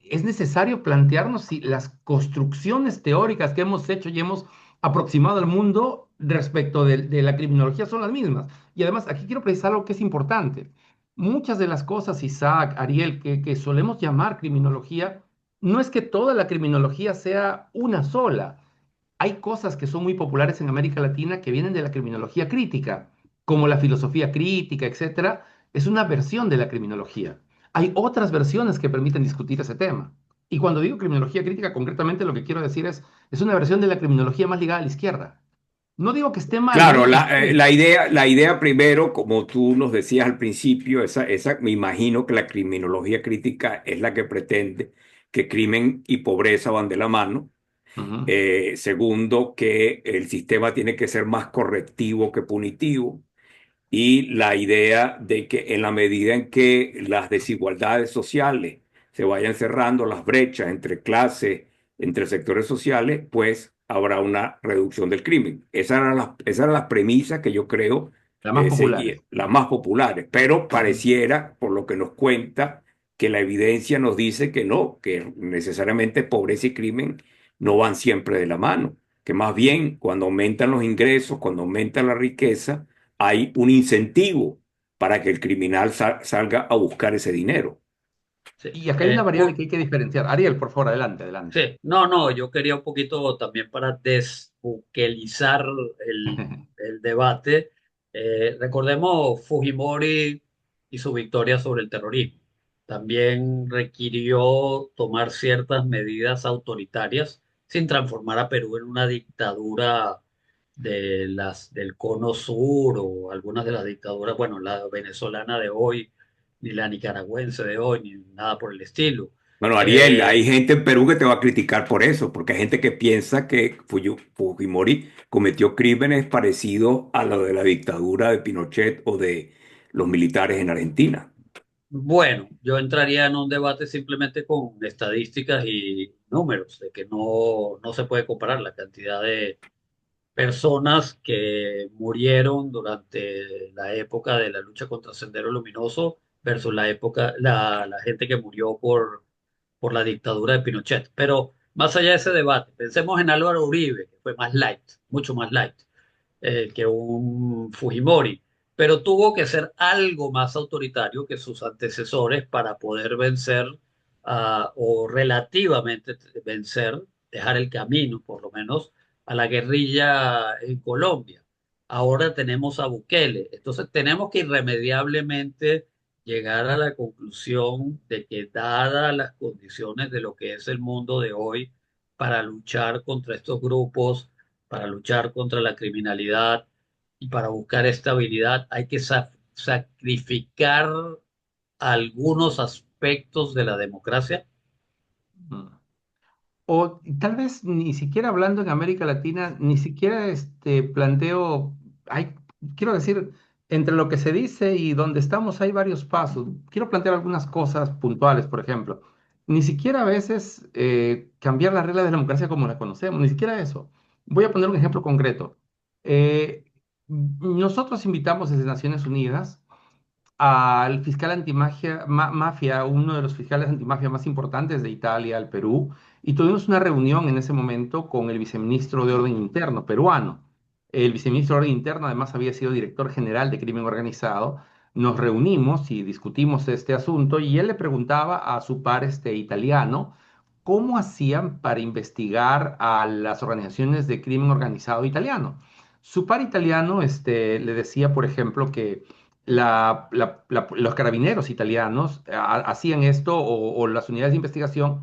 A: es necesario plantearnos si las construcciones teóricas que hemos hecho y hemos aproximado al mundo respecto de la criminología son las mismas. Y además, aquí quiero precisar algo que es importante. Muchas de las cosas, Isaac, Ariel, que solemos llamar criminología, no es que toda la criminología sea una sola. Hay cosas que son muy populares en América Latina que vienen de la criminología crítica, como la filosofía crítica, etcétera. Es una versión de la criminología. Hay otras versiones que permiten discutir ese tema. Y cuando digo criminología crítica, concretamente lo que quiero decir es una versión de la criminología más ligada a la izquierda. No digo que esté mal, no
C: Claro,
A: lo estoy.
C: la idea primero, como tú nos decías al principio, me imagino que la criminología crítica es la que pretende que crimen y pobreza van de la mano.
A: Ujú.
C: Segundo, que el sistema tiene que ser más correctivo que punitivo. Y la idea de que en la medida en que las desigualdades sociales se vayan cerrando, las brechas entre clases, entre sectores sociales, pues habrá una reducción del crimen. Esas eran las premisas que yo creo
A: Las más
C: seguir,
A: populares.
C: las más populares, pero
A: Ujú.
C: pareciera, por lo que nos cuenta, que la evidencia nos dice que no, que necesariamente pobreza y crimen no van siempre de la mano, que más bien cuando aumentan los ingresos, cuando aumenta la riqueza, hay un incentivo para que el criminal salga a buscar ese dinero.
B: Sí.
A: Y acá hay una variable que hay que diferenciar. Ariel, por favor, adelante, adelante.
B: Sí, no, no, yo quería un poquito también para desbuquelizar el debate. Recordemos Fujimori y su victoria sobre el terrorismo. También requirió tomar ciertas medidas autoritarias sin transformar a Perú en una dictadura del cono sur o algunas de las dictaduras, bueno, la venezolana de hoy, ni la nicaragüense de hoy, ni nada por el estilo.
C: Bueno, Ariel,
B: Eh,
C: hay gente en Perú que te va a criticar por eso, porque hay gente que piensa que Fujimori cometió crímenes parecidos a lo de la dictadura de Pinochet o de los militares en Argentina.
B: Bueno, yo entraría en un debate simplemente con estadísticas y números, de que no se puede comparar la cantidad de personas que murieron durante la época de la lucha contra Sendero Luminoso versus la gente que murió por la dictadura de Pinochet. Pero más allá de ese debate, pensemos en Álvaro Uribe, que fue más light, mucho más light que un Fujimori, pero tuvo que ser algo más autoritario que sus antecesores para poder vencer o relativamente vencer, dejar el camino por lo menos a la guerrilla en Colombia. Ahora tenemos a Bukele, entonces tenemos que irremediablemente llegar a la conclusión de que dadas las condiciones de lo que es el mundo de hoy para luchar contra estos grupos, para luchar contra la criminalidad y para buscar estabilidad, hay que sacrificar algunos aspectos de la democracia.
A: Mm. O tal vez ni siquiera hablando en América Latina, ni siquiera planteo, hay, quiero decir, entre lo que se dice y donde estamos hay varios pasos. Quiero plantear algunas cosas puntuales, por ejemplo. Ni siquiera a veces cambiar las reglas de la democracia como la conocemos, ni siquiera eso. Voy a poner un ejemplo concreto. Eh, Nosotros invitamos desde Naciones Unidas al fiscal mafia, uno de los fiscales antimafia más importantes de Italia, al Perú, y tuvimos una reunión en ese momento con el viceministro de Orden Interno peruano. El viceministro de Orden Interno además había sido director general de crimen organizado. Nos reunimos y discutimos este asunto y él le preguntaba a su par italiano cómo hacían para investigar a las organizaciones de crimen organizado italiano. Su par italiano le decía, por ejemplo, que los carabineros italianos hacían esto o las unidades de investigación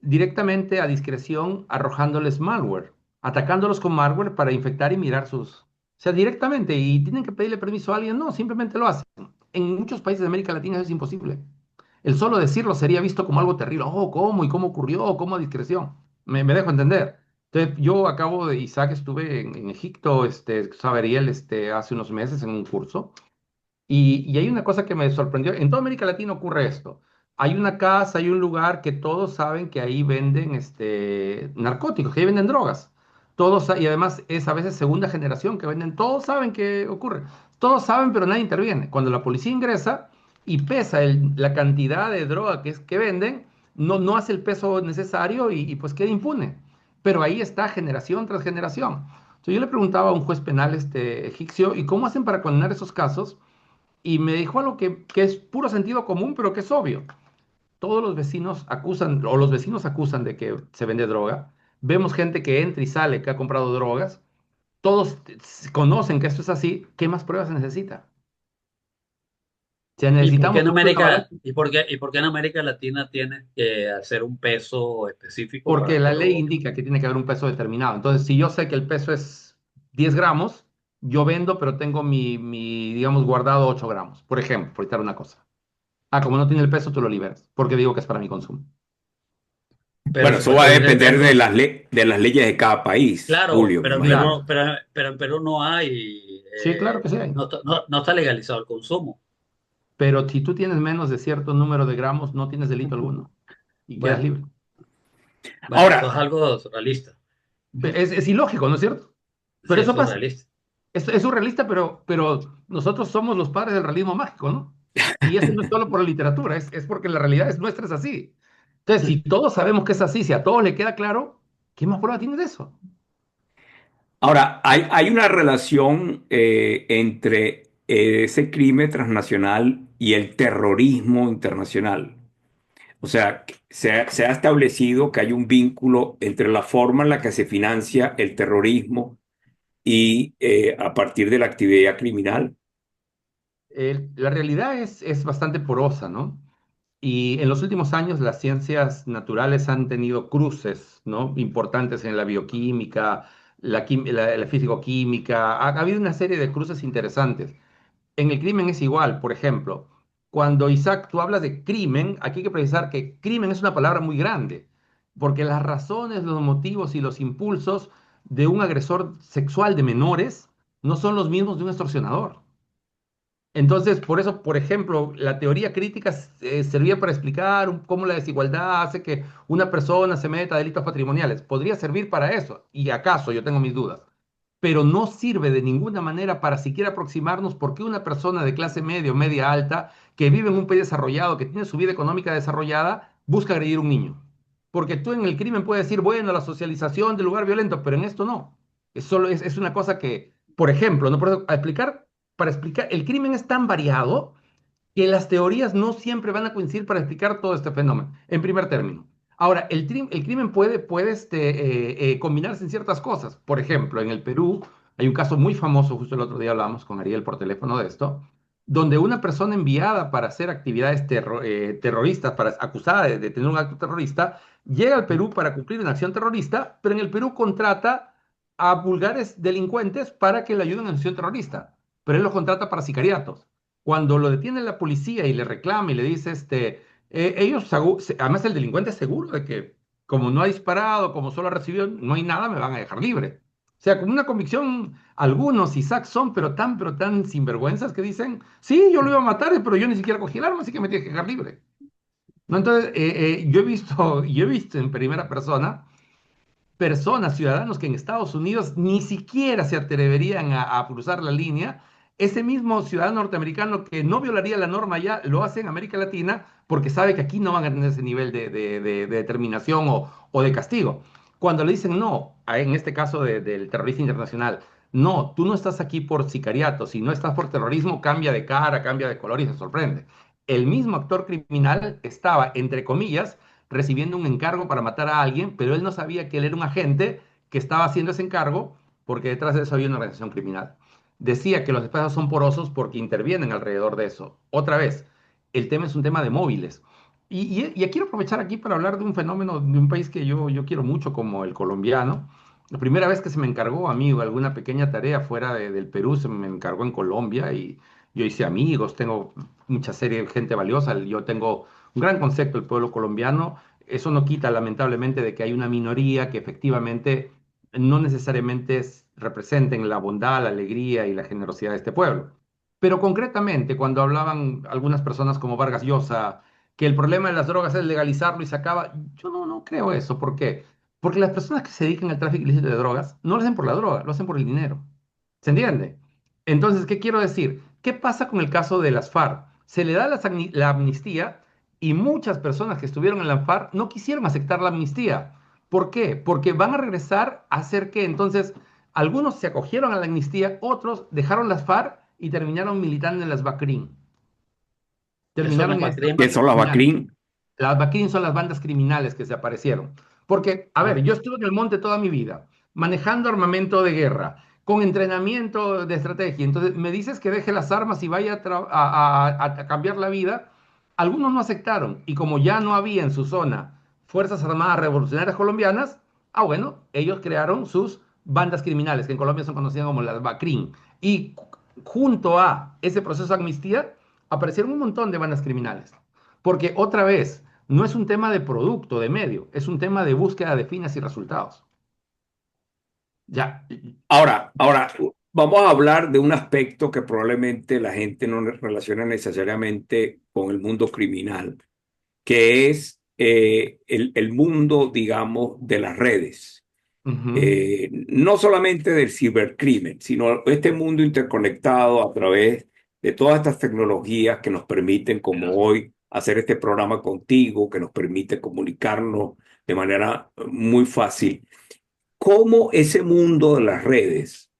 A: directamente a discreción arrojándoles malware, atacándolos con malware para infectar y mirar sus... O sea, directamente, y tienen que pedirle permiso a alguien, no, simplemente lo hacen. En muchos países de América Latina eso es imposible. El solo decirlo sería visto como algo terrible. Oh, ¿cómo? ¿Y cómo ocurrió? ¿Cómo a discreción? Me dejo entender. Entonces, yo acabo de Isaac, estuve en Egipto, Sabariel, hace unos meses en un curso. Y hay una cosa que me sorprendió. En toda América Latina ocurre esto. Hay una casa, hay un lugar que todos saben que ahí venden narcóticos, que ahí venden drogas. Y además es a veces segunda generación que venden. Todos saben que ocurre. Todos saben, pero nadie interviene. Cuando la policía ingresa y pesa la cantidad de droga que venden, no hace el peso necesario y pues queda impune. Pero ahí está generación tras generación. Entonces yo le preguntaba a un juez penal egipcio, ¿y cómo hacen para condenar esos casos? Y me dijo algo que es puro sentido común, pero que es obvio. Todos los vecinos acusan, o los vecinos acusan de que se vende droga. Vemos gente que entra y sale, que ha comprado drogas. Todos conocen que esto es así. ¿Qué más pruebas se necesita? O sea,
B: ¿Y por qué
A: necesitamos
B: en
A: solo una
B: América,
A: avalancha,
B: y por qué en América Latina tienes que hacer un peso específico
A: porque
B: para
A: la
B: que
A: ley
B: lo...
A: indica que tiene que haber un peso determinado. Entonces, si yo sé que el peso es 10 gramos, yo vendo, pero tengo digamos, guardado 8 gramos, por ejemplo, por citar una cosa. Ah, como no tiene el peso, tú lo liberas, porque digo que es para mi consumo.
B: Pero
C: Bueno, eso va a
B: supuestamente
C: depender de de las leyes de cada país,
B: claro,
C: Julio, me
B: pero
C: imagino.
B: pero en Perú no hay,
A: Sí, claro que sí hay.
B: no está legalizado el consumo.
A: Pero si tú tienes menos de cierto número de gramos, no tienes delito alguno y quedas
B: Bueno,
A: libre.
B: bueno, eso es
C: Ahora,
B: algo surrealista.
A: Es ilógico, ¿no es cierto?
B: Sí,
A: Pero
B: es
A: eso pasa.
B: surrealista.
A: Es surrealista, pero nosotros somos los padres del realismo mágico, ¿no? Y eso no es solo por la literatura, es porque la realidad es nuestra, es así. Entonces, si todos sabemos que es así, si a todos le queda claro, ¿qué más prueba tiene de eso?
C: hay una relación entre ese crimen transnacional y el terrorismo internacional. O sea, se ha establecido que hay un vínculo entre la forma en la que se financia el terrorismo y a partir de la actividad criminal.
A: La realidad es bastante porosa, ¿no? Y en los últimos años las ciencias naturales han tenido cruces, ¿no? Importantes en la bioquímica, la físico-química. Ha habido una serie de cruces interesantes. En el crimen es igual, por ejemplo, cuando Isaac, tú hablas de crimen, aquí hay que precisar que crimen es una palabra muy grande, porque las razones, los motivos y los impulsos de un agresor sexual de menores no son los mismos de un extorsionador. Entonces, por eso, por ejemplo, la teoría crítica servía para explicar cómo la desigualdad hace que una persona se meta a delitos patrimoniales. Podría servir para eso, y acaso yo tengo mis dudas, pero no sirve de ninguna manera para siquiera aproximarnos por qué una persona de clase media o media alta que vive en un país desarrollado, que tiene su vida económica desarrollada, busca agredir a un niño. Porque tú en el crimen puedes decir, bueno, la socialización del lugar violento, pero en esto no. Es una cosa que, por ejemplo, no puedo explicar para explicar, el crimen es tan variado que las teorías no siempre van a coincidir para explicar todo este fenómeno, en primer término. Ahora, el crimen puede combinarse en ciertas cosas. Por ejemplo, en el Perú hay un caso muy famoso, justo el otro día hablábamos con Ariel por teléfono de esto, donde una persona enviada para hacer actividades terroristas, acusada de tener un acto terrorista, llega al Perú para cumplir una acción terrorista, pero en el Perú contrata a vulgares delincuentes para que le ayuden en la acción terrorista, pero él los contrata para sicariatos. Cuando lo detiene la policía y le reclama y le dice, además el delincuente es seguro de que como no ha disparado, como solo ha recibido, no hay nada, me van a dejar libre. O sea, con una convicción, algunos Isaac son, pero tan sinvergüenzas que dicen, sí, yo lo iba a matar, pero yo ni siquiera cogí el arma, así que me tiene que dejar libre. ¿No? Entonces, yo he visto en primera persona personas, ciudadanos que en Estados Unidos ni siquiera se atreverían a cruzar la línea, ese mismo ciudadano norteamericano que no violaría la norma ya lo hace en América Latina porque sabe que aquí no van a tener ese nivel de determinación o de castigo. Cuando le dicen no, en este caso del terrorista internacional, no, tú no estás aquí por sicariato, si no estás por terrorismo, cambia de cara, cambia de color y se sorprende. El mismo actor criminal estaba, entre comillas, recibiendo un encargo para matar a alguien, pero él no sabía que él era un agente que estaba haciendo ese encargo porque detrás de eso había una organización criminal. Decía que los espacios son porosos porque intervienen alrededor de eso. Otra vez, el tema es un tema de móviles. Y quiero aprovechar aquí para hablar de un fenómeno de un país que yo quiero mucho como el colombiano. La primera vez que se me encargó a mí alguna pequeña tarea fuera del Perú, se me encargó en Colombia y yo hice amigos, tengo mucha serie de gente valiosa, yo tengo un gran concepto del pueblo colombiano. Eso no quita lamentablemente de que hay una minoría que efectivamente no necesariamente representen la bondad, la alegría y la generosidad de este pueblo. Pero concretamente, cuando hablaban algunas personas como Vargas Llosa, que el problema de las drogas es legalizarlo y se acaba, yo no creo eso. ¿Por qué? Porque las personas que se dedican al tráfico ilícito de drogas no lo hacen por la droga, lo hacen por el dinero. ¿Se entiende? Entonces, ¿qué quiero decir? ¿Qué pasa con el caso de las FARC? Se le da la amnistía y muchas personas que estuvieron en la FARC no quisieron aceptar la amnistía. ¿Por qué? Porque van a regresar a hacer que entonces algunos se acogieron a la amnistía, otros dejaron las FARC y terminaron militando en las BACRIM.
B: ¿Qué son
A: Terminaron
B: las
A: en estas
C: que
B: BACRIM?
A: bandas
C: son las
A: criminales.
C: BACRIM.
A: Las BACRIM son las bandas criminales que se aparecieron. Porque, a ver, yo estuve en el monte toda mi vida, manejando armamento de guerra, con entrenamiento de estrategia. Entonces, me dices que deje las armas y vaya a cambiar la vida. Algunos no aceptaron. Y como ya no había en su zona Fuerzas Armadas Revolucionarias Colombianas, bueno, ellos crearon sus bandas criminales, que en Colombia son conocidas como las BACRIM. Y junto a ese proceso de amnistía, aparecieron un montón de bandas criminales. Porque otra vez, no es un tema de producto, de medio, es un tema de búsqueda de fines y resultados. Ya,
C: Ahora, vamos a hablar de un aspecto que probablemente la gente no relaciona necesariamente con el mundo criminal, que es el mundo, digamos, de las redes.
A: ujú,
C: No solamente del cibercrimen, sino este mundo interconectado a través de todas estas tecnologías que nos permiten, como hoy, hacer este programa contigo, que nos permite comunicarnos de manera muy fácil. ¿Cómo ese mundo de las redes,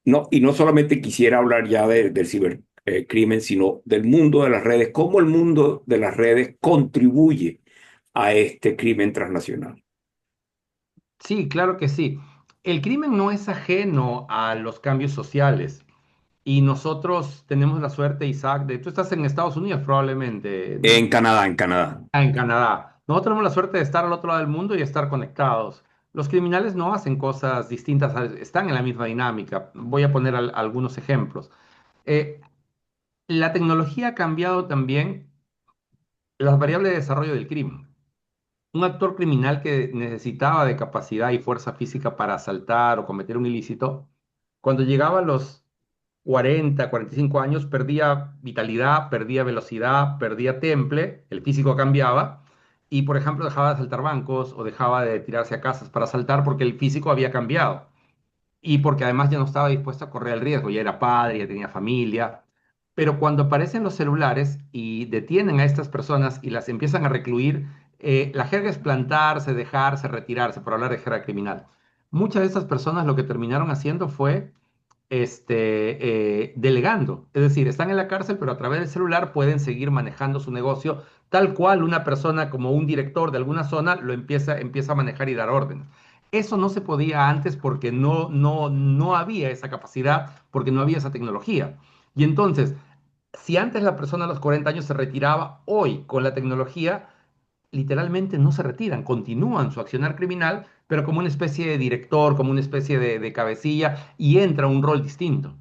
C: no, y no solamente quisiera hablar ya del cibercrimen, sino del mundo de las redes, cómo el mundo de las redes contribuye a este crimen transnacional?
A: sí, claro que sí. El crimen no es ajeno a los cambios sociales y nosotros tenemos la suerte, Isaac, de tú estás en Estados Unidos probablemente, ¿no?
C: En Canadá, en Canadá.
A: En Canadá. Nosotros tenemos la suerte de estar al otro lado del mundo y estar conectados. Los criminales no hacen cosas distintas, están en la misma dinámica. Voy a poner algunos ejemplos. Eh, la tecnología ha cambiado también las variables de desarrollo del crimen. Un actor criminal que necesitaba de capacidad y fuerza física para asaltar o cometer un ilícito, cuando llegaba a los 40, 45 años, perdía vitalidad, perdía velocidad, perdía temple, el físico cambiaba y, por ejemplo, dejaba de asaltar bancos o dejaba de tirarse a casas para asaltar porque el físico había cambiado y porque además ya no estaba dispuesto a correr el riesgo, ya era padre, ya tenía familia. Pero cuando aparecen los celulares y detienen a estas personas y las empiezan a recluir, la jerga es plantarse, dejarse, retirarse, por hablar de jerga criminal. Muchas de estas personas lo que terminaron haciendo fue delegando. Es decir, están en la cárcel, pero a través del celular pueden seguir manejando su negocio tal cual una persona como un director de alguna zona lo empieza a manejar y dar órdenes. Eso no se podía antes porque no había esa capacidad, porque no había esa tecnología. Y entonces, si antes la persona a los 40 años se retiraba, hoy con la tecnología literalmente no se retiran, continúan su accionar criminal, pero como una especie de director, como una especie de cabecilla, y entra un rol distinto.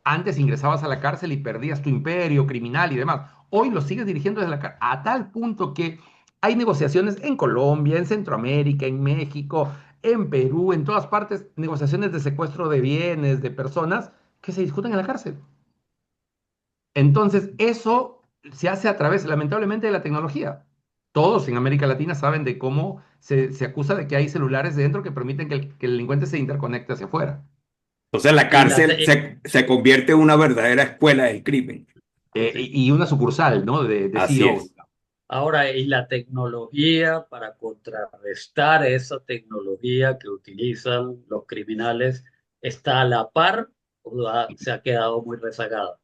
A: Antes ingresabas a la cárcel y perdías tu imperio criminal y demás. Hoy lo sigues dirigiendo desde la cárcel, a tal punto que hay negociaciones en Colombia, en Centroamérica, en México, en Perú, en todas partes, negociaciones de secuestro de bienes, de personas que se discuten en la cárcel. Entonces, eso se hace a través, lamentablemente, de la tecnología. Todos en América Latina saben de cómo se acusa de que hay celulares dentro que permiten que el delincuente se interconecte hacia afuera.
C: Entonces la
B: Y la
C: cárcel se convierte en una verdadera escuela del crimen.
B: sí.
A: Y una sucursal, ¿no? De
C: Así
A: CEO.
C: es.
B: Ahora, y la tecnología para contrarrestar esa tecnología que utilizan los criminales, ¿está a la par o se ha quedado muy rezagada?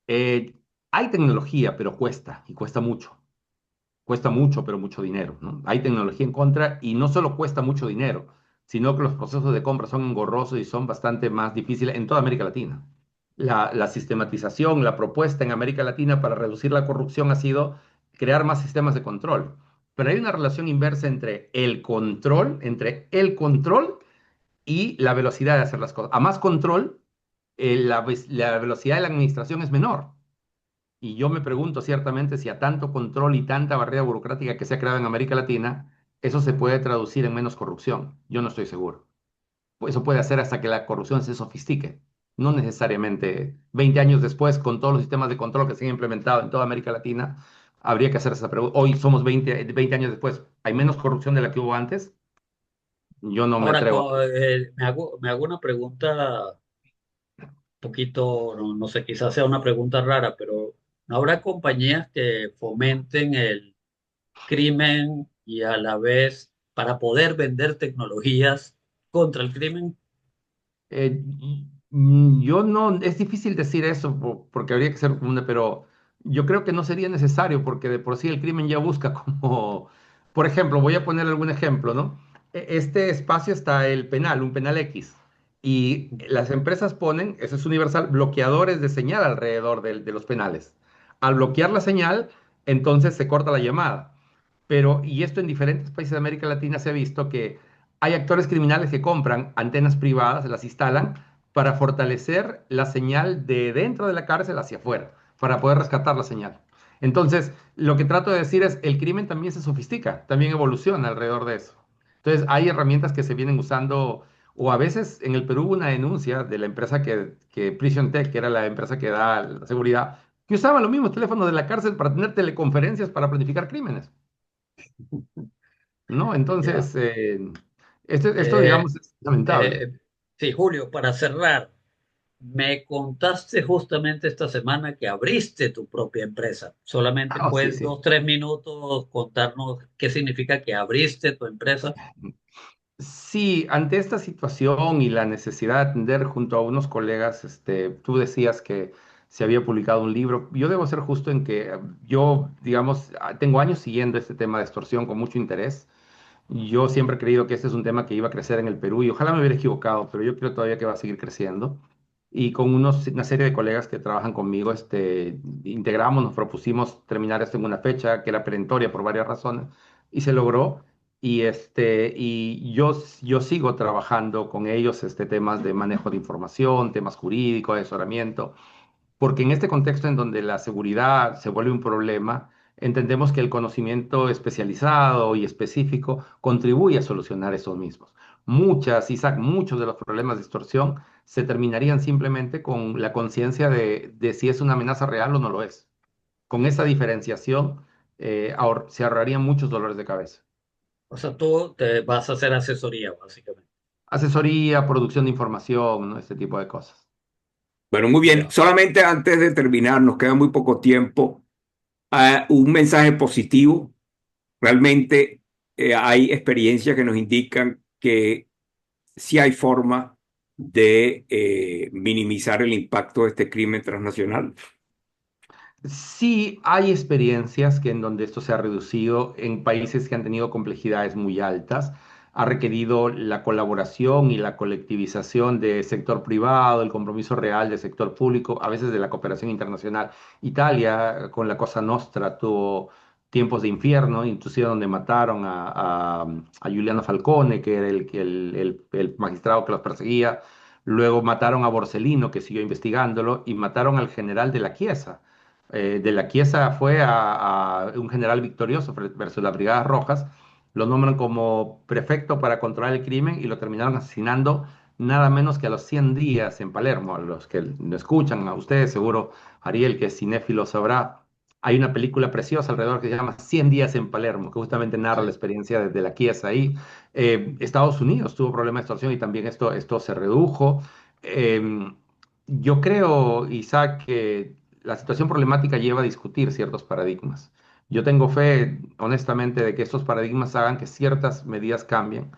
A: Eh, hay tecnología, pero cuesta, y cuesta mucho. Cuesta mucho, pero mucho dinero, ¿no? Hay tecnología en contra y no solo cuesta mucho dinero, sino que los procesos de compra son engorrosos y son bastante más difíciles en toda América Latina. La sistematización, la propuesta en América Latina para reducir la corrupción ha sido crear más sistemas de control. Pero hay una relación inversa entre el control y la velocidad de hacer las cosas. A más control, la velocidad de la administración es menor. Y yo me pregunto ciertamente si a tanto control y tanta barrera burocrática que se ha creado en América Latina, eso se puede traducir en menos corrupción. Yo no estoy seguro. Pues eso puede hacer hasta que la corrupción se sofistique. No necesariamente 20 años después, con todos los sistemas de control que se han implementado en toda América Latina, habría que hacer esa pregunta. Hoy somos 20 años después. ¿Hay menos corrupción de la que hubo antes? Yo no me
B: Ahora,
A: atrevo.
B: me hago una pregunta poquito, no, no sé, quizás sea una pregunta rara, pero ¿habrá compañías que fomenten el crimen y a la vez para poder vender tecnologías contra el crimen?
A: Yo no, es difícil decir eso porque habría que ser una, pero yo creo que no sería necesario porque de por sí el crimen ya busca como, por ejemplo, voy a poner algún ejemplo, ¿no? Este espacio está el penal, un penal X, y las empresas ponen, eso es universal, bloqueadores de señal alrededor de los penales. Al bloquear la señal, entonces se corta la llamada. Pero, y esto en diferentes países de América Latina se ha visto que hay actores criminales que compran antenas privadas, las instalan para fortalecer la señal de dentro de la cárcel hacia afuera, para poder rescatar la señal. Entonces, lo que trato de decir es, el crimen también se sofistica, también evoluciona alrededor de eso. Entonces, hay herramientas que se vienen usando, o a veces en el Perú hubo una denuncia de la empresa que Prison Tech, que era la empresa que da la seguridad, que usaba los mismos teléfonos de la cárcel para tener teleconferencias para planificar crímenes. ¿No?
B: Ya.
A: Entonces, esto,
B: Eh,
A: digamos, es lamentable.
B: sí, Julio, para cerrar, me contaste justamente esta semana que abriste tu propia empresa. Solamente
A: Ah, sí,
B: puedes
A: sí.
B: 2, 3 minutos contarnos qué significa que abriste tu empresa.
A: Sí, ante esta situación y la necesidad de atender junto a unos colegas, tú decías que se había publicado un libro. Yo debo ser justo en que yo, digamos, tengo años siguiendo este tema de extorsión con mucho interés. Yo siempre he creído que este es un tema que iba a crecer en el Perú y ojalá me hubiera equivocado, pero yo creo todavía que va a seguir creciendo. Y con una serie de colegas que trabajan conmigo, integramos, nos propusimos terminar esto en una fecha que era perentoria por varias razones y se logró. Y yo sigo trabajando con ellos temas de manejo de información, temas jurídicos, asesoramiento. Porque en este contexto en donde la seguridad se vuelve un problema, entendemos que el conocimiento especializado y específico contribuye a solucionar esos mismos. Isaac, muchos de los problemas de extorsión se terminarían simplemente con la conciencia de si es una amenaza real o no lo es. Con esa diferenciación, se ahorrarían muchos dolores de cabeza.
B: O sea, tú te vas a hacer asesoría, básicamente.
A: Asesoría, producción de información, ¿no? Este tipo de cosas.
C: Bueno, muy bien.
B: Ya.
C: Solamente antes de terminar, nos queda muy poco tiempo. Un mensaje positivo. Realmente hay experiencias que nos indican que sí hay forma de minimizar el impacto de este crimen transnacional.
A: Sí, hay experiencias que en donde esto se ha reducido en países que han tenido complejidades muy altas. Ha requerido la colaboración y la colectivización del sector privado, el compromiso real del sector público, a veces de la cooperación internacional. Italia, con la Cosa Nostra, tuvo tiempos de infierno, inclusive donde mataron a Giuliano Falcone, que era el magistrado que los perseguía. Luego mataron a Borsellino, que siguió investigándolo, y mataron al general de la Chiesa. De la Chiesa fue a un general victorioso versus las Brigadas Rojas, lo nombran como prefecto para controlar el crimen y lo terminaron asesinando nada menos que a los 100 días en Palermo. A los que lo escuchan, a ustedes seguro, Ariel, que es cinéfilo, sabrá, hay una película preciosa alrededor que se llama 100 días en Palermo, que justamente narra la
B: Sí.
A: experiencia de la Chiesa ahí. Estados Unidos tuvo problemas de extorsión y también esto se redujo. Em, yo creo, Isaac, que la situación problemática lleva a discutir ciertos paradigmas. Yo tengo fe, honestamente, de que estos paradigmas hagan que ciertas medidas cambien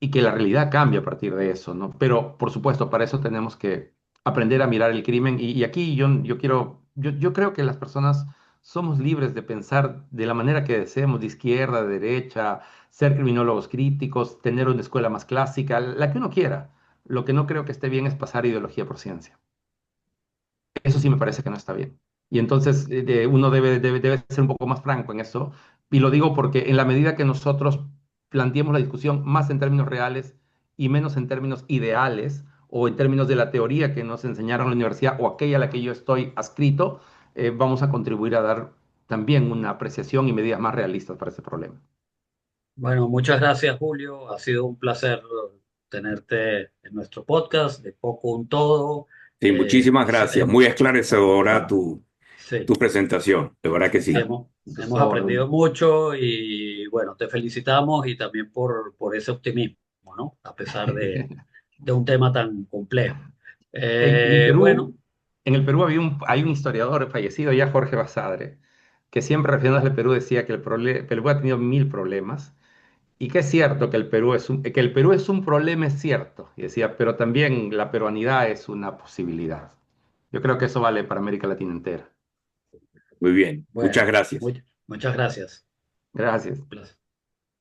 A: y que la realidad cambie a partir de eso, ¿no? Pero, por supuesto, para eso tenemos que aprender a mirar el crimen y aquí yo creo que las personas somos libres de pensar de la manera que deseemos, de izquierda, de derecha, ser criminólogos críticos, tener una escuela más clásica, la que uno quiera. Lo que no creo que esté bien es pasar ideología por ciencia. Eso sí me parece que no está bien. Y entonces uno debe ser un poco más franco en eso. Y lo digo porque en la medida que nosotros planteemos la discusión más en términos reales y menos en términos ideales o en términos de la teoría que nos enseñaron en la universidad o aquella a la que yo estoy adscrito, vamos a contribuir a dar también una apreciación y medidas más realistas para ese problema.
B: Bueno, muchas gracias, Julio. Ha sido un placer tenerte en nuestro podcast de Poco un Todo.
C: Sí, muchísimas gracias.
B: Hemos,
C: Muy esclarecedora tu
B: sí,
C: presentación, de verdad que sí.
A: Sus
B: hemos aprendido
A: órdenes.
B: mucho y bueno, te felicitamos y también por ese optimismo, ¿no? A pesar de un tema tan complejo.
A: En el
B: Bueno,
A: Perú, en el Perú hay un historiador fallecido ya, Jorge Basadre, que siempre refiriéndose al Perú decía que Perú ha tenido 1000 problemas y que es cierto que el Perú es un problema, es cierto, y decía, pero también la peruanidad es una posibilidad. Yo creo que eso vale para América Latina entera.
C: Muy bien. Muchas
B: bueno,
C: gracias.
B: muchas gracias.
A: Gracias.
B: Un placer.